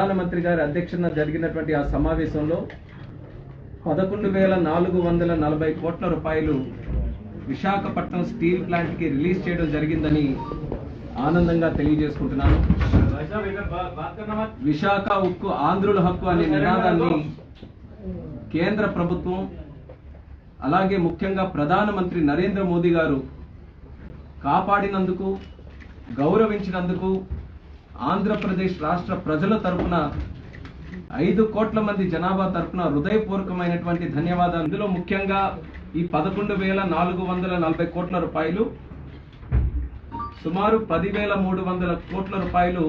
ప్రధానమంత్రి గారి అధ్యక్షతన జరిగినటువంటి ఆ సమావేశంలో 11,440 కోట్ల రూపాయలు విశాఖపట్నం స్టీల్ ప్లాంట్ కి రిలీజ్ చేయడం జరిగిందని ఆనందంగా తెలియజేసుకుంటున్నాను. విశాఖ ఉక్కు ఆంధ్రుల హక్కు అనే నినాదాన్ని కేంద్ర ప్రభుత్వం అలాగే ముఖ్యంగా ప్రధానమంత్రి నరేంద్ర మోదీ గారు కాపాడినందుకు, గౌరవించినందుకు ఆంధ్రప్రదేశ్ రాష్ట్ర ప్రజల తరపున 5 కోట్ల మంది జనాభా తరపున హృదయపూర్వకమైనటువంటి ధన్యవాదాలు. ఇందులో ముఖ్యంగా ఈ 11,440 కోట్ల రూపాయలు సుమారు 10,300 కోట్ల రూపాయలు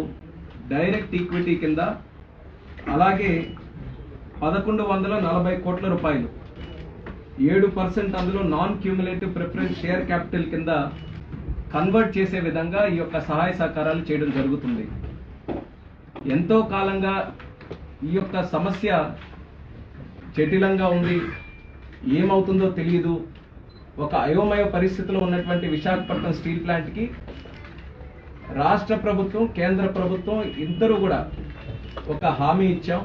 డైరెక్ట్ ఈక్విటీ కింద, అలాగే 1,140 కోట్ల రూపాయలు 7% అందులో non cumulative preference share capital కింద కన్వర్ట్ చేసే విధంగా ఈ యొక్క సహాయ సహకారాలు చేయడం జరుగుతుంది. ఎంతో కాలంగా ఈ యొక్క సమస్య జటిలంగా ఉంది, ఏమవుతుందో తెలియదు. ఒక అయోమయ పరిస్థితిలో ఉన్నటువంటి విశాఖపట్నం స్టీల్ ప్లాంట్కి రాష్ట్ర ప్రభుత్వం, కేంద్ర ప్రభుత్వం ఇద్దరు కూడా ఒక హామీ ఇచ్చాం,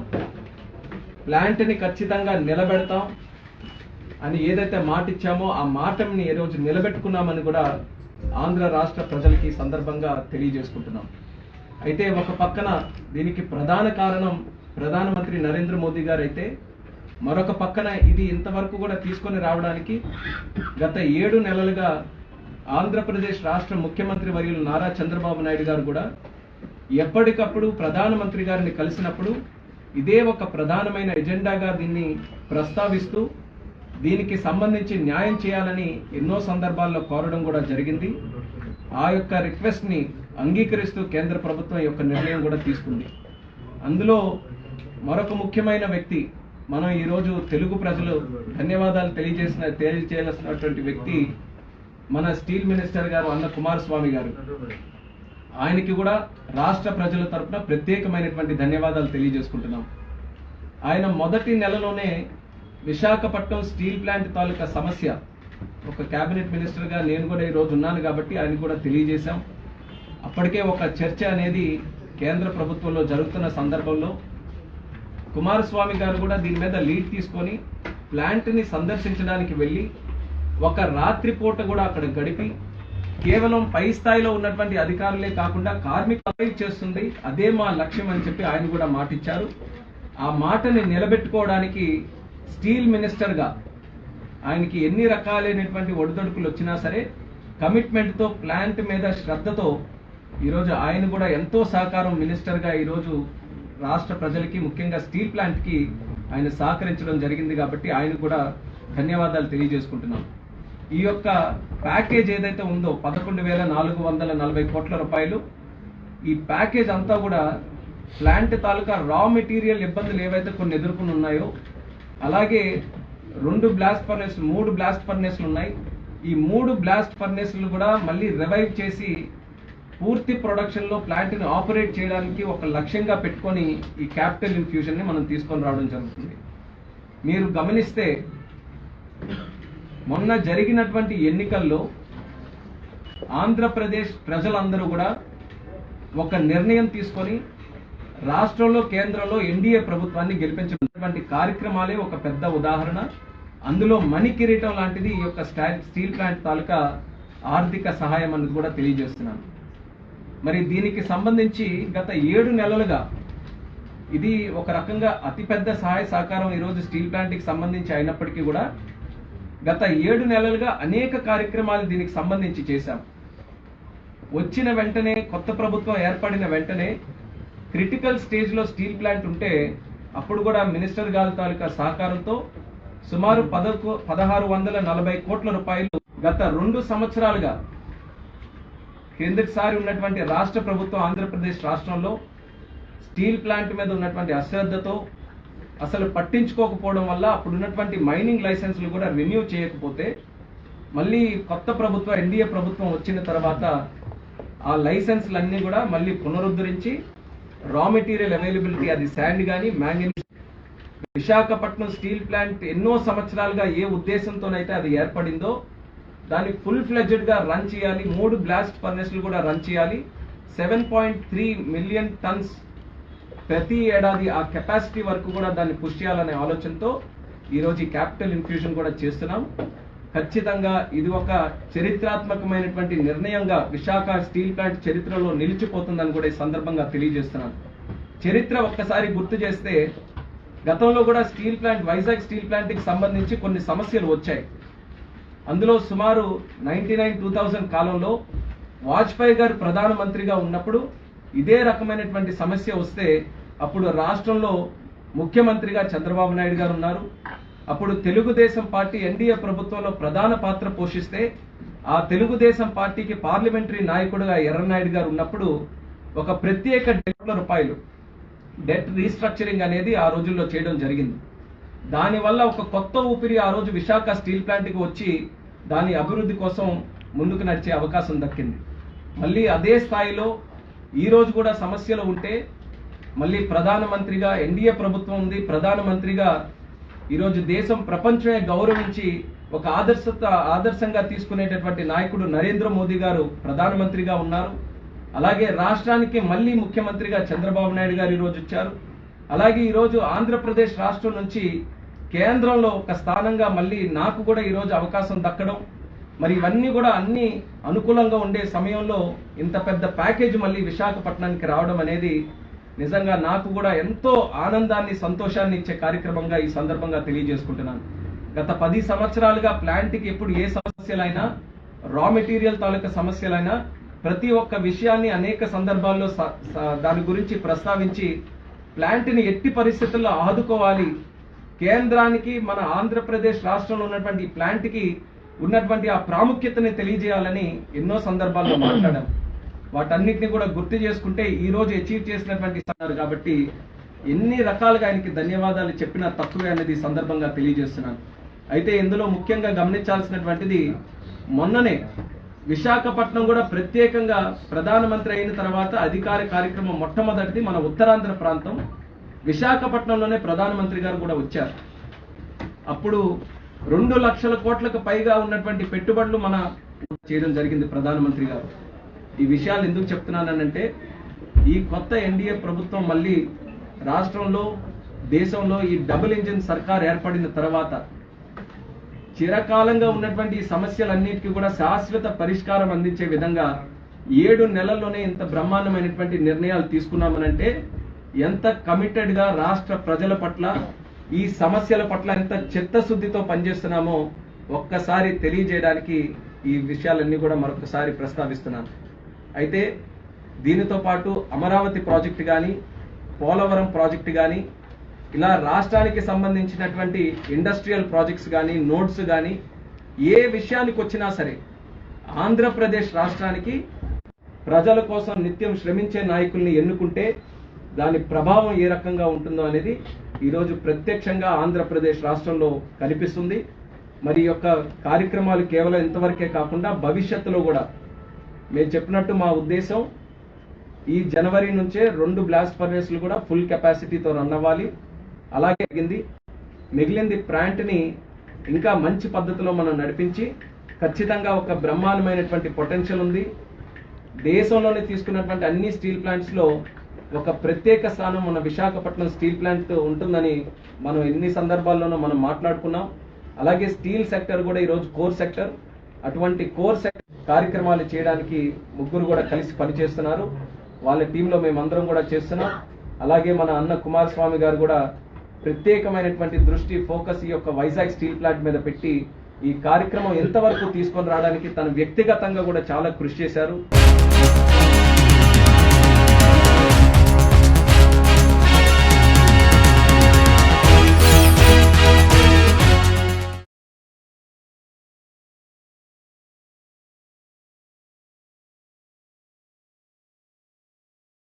ప్లాంట్ని ఖచ్చితంగా నిలబెడతాం అని ఏదైతే మాట ఇచ్చామో ఆ మాటని ఈ రోజు నిలబెట్టుకున్నామని కూడా ఆంధ్ర రాష్ట్ర ప్రజలకి సందర్భంగా తెలియజేసుకుంటున్నాం. అయితే ఒక పక్కన దీనికి ప్రధాన కారణం ప్రధానమంత్రి నరేంద్ర మోదీ గారు అయితే, మరొక పక్కన ఇది ఇంతవరకు కూడా తీసుకొని రావడానికి గత 7 నెలలుగా ఆంధ్రప్రదేశ్ రాష్ట్ర ముఖ్యమంత్రి వర్యులు నారా చంద్రబాబు నాయుడు గారు కూడా ఎప్పటికప్పుడు ప్రధానమంత్రి గారిని కలిసినప్పుడు ఇదే ఒక ప్రధానమైన ఎజెండాగా దీన్ని ప్రస్తావిస్తూ దీనికి సంబంధించి న్యాయం చేయాలని ఎన్నో సందర్భాల్లో కోరడం కూడా జరిగింది. ఆ యొక్క రిక్వెస్ట్ ని అంగీకరిస్తూ కేంద్ర ప్రభుత్వం యొక్క నిర్ణయం కూడా తీసుకుంది. అందులో మరొక ముఖ్యమైన వ్యక్తి, మనం ఈరోజు తెలుగు ప్రజలు ధన్యవాదాలు తెలియజేయాల్సినటువంటి వ్యక్తి మన స్టీల్ మినిస్టర్ గారు అన్న కుమారస్వామి గారు. ఆయనకి కూడా రాష్ట్ర ప్రజల తరపున ప్రత్యేకమైనటువంటి ధన్యవాదాలు తెలియజేసుకుంటున్నాం. ఆయన మొదటి నెలలోనే విశాఖపట్నం స్టీల్ ప్లాంట్ తాలూకా సమస్య, ఒక కేబినెట్ మినిస్టర్గా నేను కూడా ఈరోజు ఉన్నాను కాబట్టి ఆయన కూడా తెలియజేశాం. అప్పటికే ఒక చర్చ అనేది కేంద్ర ప్రభుత్వంలో జరుగుతున్న సందర్భంలో కుమారస్వామి గారు కూడా దీని మీద లీడ్ తీసుకొని ప్లాంట్ని సందర్శించడానికి వెళ్ళి ఒక రాత్రి పూట కూడా అక్కడ గడిపి కేవలం పై స్థాయిలో ఉన్నటువంటి అధికారులే కాకుండా కార్మికులు చేస్తుంది, అదే మా లక్ష్యం అని చెప్పి ఆయన కూడా మాటిచ్చారు. ఆ మాటని నిలబెట్టుకోవడానికి స్టీల్ మినిస్టర్గా ఆయనకి ఎన్ని రకాలైనటువంటి ఒడిదొడుకులు వచ్చినా సరే కమిట్మెంట్తో, ప్లాంట్ మీద శ్రద్ధతో ఈరోజు ఆయన కూడా ఎంతో సహకారం మినిస్టర్గా ఈరోజు రాష్ట్ర ప్రజలకి, ముఖ్యంగా స్టీల్ ప్లాంట్కి ఆయన సహకరించడం జరిగింది. కాబట్టి ఆయన కూడా ధన్యవాదాలు తెలియజేసుకుంటున్నాం. ఈ యొక్క ప్యాకేజ్ ఏదైతే ఉందో 11,440 కోట్ల రూపాయలు, ఈ ప్యాకేజ్ అంతా కూడా ప్లాంట్ తాలూకా రా మెటీరియల్ ఇబ్బందులు ఏవైతే కొన్ని ఎదుర్కొని ఉన్నాయో, అలాగే 3 బ్లాస్ట్ ఫర్నేస్లు ఉన్నాయి. ఈ 3 బ్లాస్ట్ ఫర్నేస్లు కూడా మళ్ళీ రివైవ్ చేసి పూర్తి ప్రొడక్షన్లో ప్లాంట్ని ఆపరేట్ చేయడానికి ఒక లక్ష్యంగా పెట్టుకొని ఈ క్యాపిటల్ ఇన్ఫ్యూజన్ని మనం తీసుకొని రావడం జరుగుతుంది. మీరు గమనిస్తే మొన్న జరిగినటువంటి ఎన్నికల్లో ఆంధ్రప్రదేశ్ ప్రజలందరూ కూడా ఒక నిర్ణయం తీసుకొని రాష్ట్రంలో, కేంద్రంలో ఎన్డీఏ ప్రభుత్వాన్ని గెలిపించినటువంటి కార్యక్రమాలే ఒక పెద్ద ఉదాహరణ. అందులో మణి కిరీటం లాంటిది ఈ యొక్క స్టీల్ ప్లాంట్ తాలూకా ఆర్థిక సహాయం అనేది కూడా తెలియజేస్తున్నాను. మరి దీనికి సంబంధించి గత 7 నెలలుగా ఇది ఒక రకంగా అతిపెద్ద సహాయ సహకారం ఈరోజు స్టీల్ ప్లాంట్కి సంబంధించి అయినప్పటికీ కూడా గత 7 నెలలుగా అనేక కార్యక్రమాలు దీనికి సంబంధించి చేశాం. వచ్చిన వెంటనే, కొత్త ప్రభుత్వం ఏర్పడిన వెంటనే క్రిటికల్ స్టేజ్లో స్టీల్ ప్లాంట్ ఉంటే అప్పుడు కూడా మినిస్టర్ గారి తాలూకా సహకారంతో సుమారు 1,640 కోట్ల రూపాయలు గత 2 సంవత్సరాలుగా కిందటిసారి ఉన్నటువంటి రాష్ట్ర ప్రభుత్వం ఆంధ్రప్రదేశ్ రాష్ట్రంలో స్టీల్ ప్లాంట్ మీద ఉన్నటువంటి అశ్రద్ధతో, అసలు పట్టించుకోకపోవడం వల్ల అప్పుడు ఉన్నటువంటి మైనింగ్ లైసెన్సులు కూడా రెన్యూ చేయకపోతే మళ్ళీ కొత్త ప్రభుత్వం, ఎన్డీఏ ప్రభుత్వం వచ్చిన తర్వాత ఆ లైసెన్సులన్నీ కూడా మళ్ళీ పునరుద్ధరించి రా మెటీరియల్ అవైలబిలిటీ, అది శాండ్ కానీ మ్యాంగనీస్, విశాఖపట్నం స్టీల్ ప్లాంట్ ఎన్నో సంవత్సరాలుగా ఏ ఉద్దేశంతోనైతే అది ఏర్పడిందో దాన్ని ఫుల్ ఫ్లెడ్జెడ్ గా రన్ చేయాలి. 3 బ్లాస్ట్ ఫర్నెస్లు కూడా రన్ చేయాలి. 7.3 మిలియన్ టన్స్ ప్రతి ఏడాది ఆ కెపాసిటీ వరకు కూడా దాన్ని పుష్ చేయాలనే ఆలోచనతో ఈరోజు ఈ క్యాపిటల్ ఇన్ఫ్యూజన్ కూడా చేస్తున్నాం. ఖచ్చితంగా ఇది ఒక చరిత్రాత్మకమైనటువంటి నిర్ణయంగా విశాఖ స్టీల్ ప్లాంట్ చరిత్రలో నిలిచిపోతుందని కూడా ఈ సందర్భంగా తెలియజేస్తున్నాను. చరిత్ర ఒక్కసారి గుర్తు చేస్తే గతంలో కూడా స్టీల్ ప్లాంట్ వైజాగ్ స్టీల్ ప్లాంట్కి సంబంధించి కొన్ని సమస్యలు వచ్చాయి. అందులో సుమారు 99-2000 కాలంలో వాజ్పేయి గారు ప్రధానమంత్రిగా ఉన్నప్పుడు ఇదే రకమైనటువంటి సమస్య వస్తే అప్పుడు రాష్ట్రంలో ముఖ్యమంత్రిగా చంద్రబాబు నాయుడు గారు ఉన్నారు. అప్పుడు తెలుగుదేశం పార్టీ ఎన్డీఏ ప్రభుత్వంలో ప్రధాన పాత్ర పోషిస్తే ఆ తెలుగుదేశం పార్టీకి పార్లమెంటరీ నాయకుడుగా ఎర్రనాయుడు గారు ఉన్నప్పుడు ఒక ప్రత్యేక రూపాయలు డెట్ రీస్ట్రక్చరింగ్ అనేది ఆ రోజుల్లో చేయడం జరిగింది. దానివల్ల ఒక కొత్త ఊపిరి ఆ రోజు విశాఖ స్టీల్ ప్లాంట్కి వచ్చి దాని అభివృద్ధి కోసం ముందుకు నడిచే అవకాశం దక్కింది. మళ్ళీ అదే స్థాయిలో ఈ రోజు కూడా సమస్యలు ఉంటే మళ్ళీ ప్రధానమంత్రిగా ఎన్డీఏ ప్రభుత్వం ఉంది, ప్రధానమంత్రిగా ఈరోజు దేశం ప్రపంచమే గౌరవించి ఒక ఆదర్శంగా తీసుకునేటటువంటి నాయకుడు నరేంద్ర మోదీ గారు ప్రధానమంత్రిగా ఉన్నారు. అలాగే రాష్ట్రానికి మళ్ళీ ముఖ్యమంత్రిగా చంద్రబాబు నాయుడు గారు ఈరోజు వచ్చారు. అలాగే ఈరోజు ఆంధ్రప్రదేశ్ రాష్ట్రం నుంచి కేంద్రంలో ఒక స్థానంగా మళ్ళీ నాకు కూడా ఈరోజు అవకాశం దక్కడం, మరి ఇవన్నీ కూడా అన్ని అనుకూలంగా ఉండే సమయంలో ఇంత పెద్ద ప్యాకేజ్ మళ్ళీ విశాఖపట్నానికి రావడం అనేది నిజంగా నాకు కూడా ఎంతో ఆనందాన్ని సంతోషాన్ని ఇచ్చే కార్యక్రమంగా ఈ సందర్భంగా తెలియజేసుకుంటున్నాను. గత 10 సంవత్సరాలుగా ప్లాంట్కి ఎప్పుడు ఏ సమస్యలైనా, రా మెటీరియల్ తాలూకా సమస్యలైనా ప్రతి ఒక్క విషయాన్ని అనేక సందర్భాల్లో దాని గురించి ప్రస్తావించి ప్లాంట్ని ఎట్టి పరిస్థితుల్లో ఆదుకోవాలి, కేంద్రానికి మన ఆంధ్రప్రదేశ్ రాష్ట్రంలో ఉన్నటువంటి ప్లాంట్కి ఉన్నటువంటి ఆ ప్రాముఖ్యతని తెలియజేయాలని ఎన్నో సందర్భాల్లో మాట్లాడాం. వాటన్నిటిని కూడా గుర్తు చేసుకుంటే ఈ రోజు అచీవ్ చేసినటువంటి కాబట్టి ఎన్ని రకాలుగా ఆయనకి ధన్యవాదాలు చెప్పినా తక్కువే అనేది సందర్భంగా తెలియజేస్తున్నాను. అయితే ఇందులో ముఖ్యంగా గమనించాల్సినటువంటిది, మొన్ననే విశాఖపట్నం కూడా ప్రత్యేకంగా ప్రధానమంత్రి అయిన తర్వాత అధికార కార్యక్రమం మొట్టమొదటిది మన ఉత్తరాంధ్ర ప్రాంతం విశాఖపట్నంలోనే ప్రధానమంత్రి గారు కూడా వచ్చారు. అప్పుడు 2 లక్షల కోట్లకు పైగా ఉన్నటువంటి పెట్టుబడులు మన చేయడం జరిగింది ప్రధానమంత్రి గారు. ఈ విషయాలు ఎందుకు చెప్తున్నానంటే, ఈ కొత్త ఎన్డీఏ ప్రభుత్వం మళ్ళీ రాష్ట్రంలో దేశంలో ఈ డబుల్ ఇంజిన్ సర్కార్ ఏర్పడిన తర్వాత చిరకాలంగా ఉన్నటువంటి ఈ సమస్యలన్నిటికీ కూడా శాశ్వత పరిష్కారం అందించే విధంగా 7 నెలల్లోనే ఇంత బ్రహ్మాండమైనటువంటి నిర్ణయాలు తీసుకున్నామనంటే ఎంత కమిటెడ్ గా రాష్ట్ర ప్రజల పట్ల, ఈ సమస్యల పట్ల ఎంత చిత్తశుద్ధితో పనిచేస్తున్నామో ఒక్కసారి తెలియజేయడానికి ఈ విషయాలన్నీ కూడా మరొకసారి ప్రస్తావిస్తున్నాను. అయితే దీనితో పాటు అమరావతి ప్రాజెక్టు కానీ, పోలవరం ప్రాజెక్టు కానీ, ఇలా రాష్ట్రానికి సంబంధించినటువంటి ఇండస్ట్రియల్ ప్రాజెక్ట్స్ కానీ, నోడ్స్ కానీ, ఏ విషయానికి వచ్చినా సరే ఆంధ్రప్రదేశ్ రాష్ట్రానికి ప్రజల కోసం నిత్యం శ్రమించే నాయకుల్ని ఎన్నుకుంటే దాని ప్రభావం ఏ రకంగా ఉంటుందో అనేది ఈరోజు ప్రత్యక్షంగా ఆంధ్రప్రదేశ్ రాష్ట్రంలో కనిపిస్తుంది. మరి యొక్క కార్యక్రమాలు కేవలం ఇంతవరకే కాకుండా భవిష్యత్తులో కూడా మేము చెప్పినట్టు మా ఉద్దేశం ఈ జనవరి నుంచే 2 బ్లాస్ట్ ఫర్నేస్లు కూడా ఫుల్ కెపాసిటీతో రన్ అవ్వాలి. అలాగే మిగిలింది ప్లాంట్ని ఇంకా మంచి పద్ధతిలో మనం నడిపించి ఖచ్చితంగా ఒక బ్రహ్మాండమైనటువంటి పొటెన్షియల్ ఉంది. దేశంలోనే తీసుకున్నటువంటి అన్ని స్టీల్ ప్లాంట్స్లో ఒక ప్రత్యేక స్థానం మన విశాఖపట్నం స్టీల్ ప్లాంట్ ఉంటుందని మనం ఎన్ని సందర్భాల్లోనూ మనం మాట్లాడుకున్నాం. అలాగే స్టీల్ సెక్టర్ కూడా ఈరోజు కోర్ సెక్టర్. అటువంటి కోర్ సెక్టర్ కార్యక్రమాలు చేయడానికి ముగ్గురు కూడా కలిసి పనిచేస్తున్నారు. వాళ్ళ టీంలో మేమందరం కూడా చేస్తున్నాం. అలాగే మన అన్న కుమారస్వామి గారు కూడా ప్రత్యేకమైనటువంటి దృష్టి, ఫోకస్ ఈ యొక్క వైజాగ్ స్టీల్ ప్లాంట్ మీద పెట్టి ఈ కార్యక్రమం ఎంతవరకు తీసుకొని రావడానికి తను వ్యక్తిగతంగా కూడా చాలా కృషి చేశారు.